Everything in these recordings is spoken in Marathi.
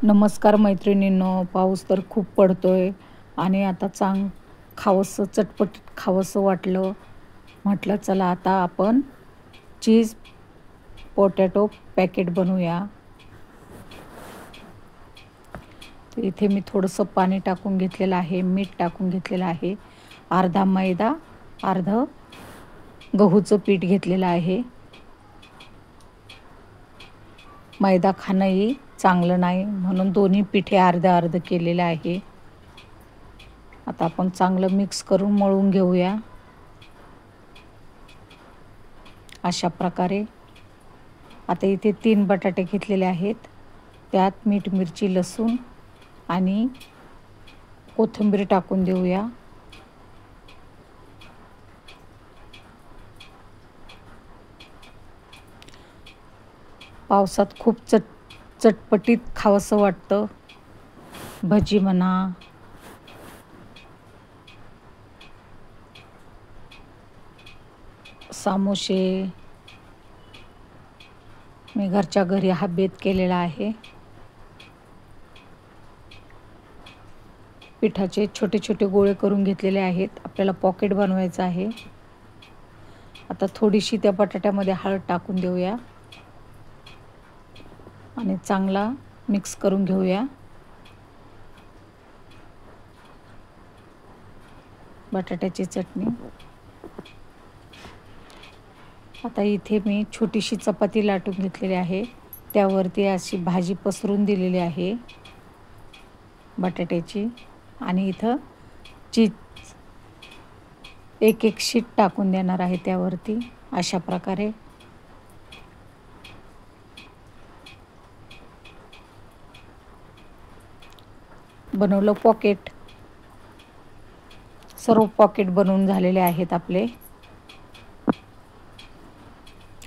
नमस्कार मैत्रिणींनो, पाऊस तर खूप पडतोय आणि आता खावंसं चटपटीत खावंसं वाटलं. म्हटलं चला आता आपण चीज पोटॅटो पॅकेट बनवूया. तर इथे मी थोडंसं पाणी टाकून घेतलेलं आहे, मीठ टाकून घेतलेलं आहे, अर्धा मैदा, अर्धं गहूचं पीठ घेतलेलं आहे. मैदा खाणंही चांगलं नाही म्हणून दोन्ही पिठे अर्धं केलेलं आहे. आता आपण चांगलं मिक्स करून मळून घेऊया. अशा प्रकारे आता इथे 3 बटाटे घेतलेले आहेत. त्यात मीठ, मिरची, लसूण आणि कोथिंबीर टाकून देऊया. पावसात खूप चटपटीत खावंसं वाटतं. भजी म्हणा, समोसे. मी घरच्या घरी हा बेत केलेला आहे. पिठाचे छोटे छोटे गोळे करून घेतलेले आहेत. आपल्याला पॉकेट बनवायचं आहे. आता थोडीशी त्या बटाट्यामध्ये हळद टाकून देऊया आणि चांगला मिक्स करून घेऊया. बटाट्याची चटणी. आता इथे मी छोटीशी चपाती लाटून घेतलेली आहे. त्यावरती अशी भाजी पसरून दिलेली आहे बटाट्याची आणि इथं चीज एक शीट टाकून देणार आहे त्यावरती. अशा प्रकारे बनवलं पॉकेट. सर्व पॉकेट बनवून झालेले आहेत आपले.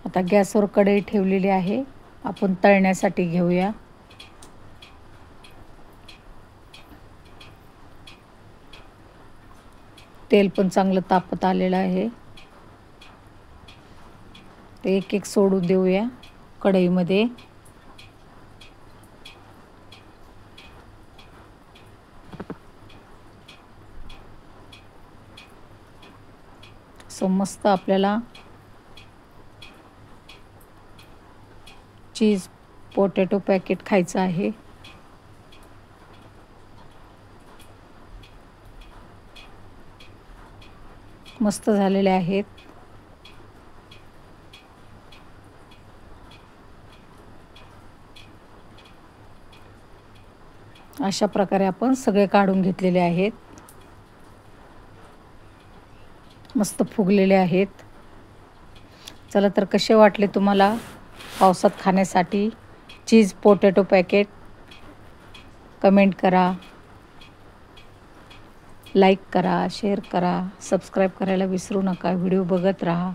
आता गॅसवर कढई ठेवलेली आहे. आपण तळण्यासाठी घेऊया. तेल पण चांगलं तापत आलेलं आहे. ते एक सोडून देऊया कढईमध्ये. मस्त आपल्याला चीज पोटॅटो पॅकेट खायचं आहे. मस्त झालेले आहेत. अशा प्रकारे आपण सगळे काढून घेतलेले आहेत. मस्त फुगलेले आहेत. चला तर कसे वाटले तुम्हाला पावसात खाण्यासाठी चीज पोटॅटो पॅकेट? कमेंट करा, लाईक करा, शेअर करा, सबस्क्राईब करायला विसरू नका. व्हिडिओ बघत राहा.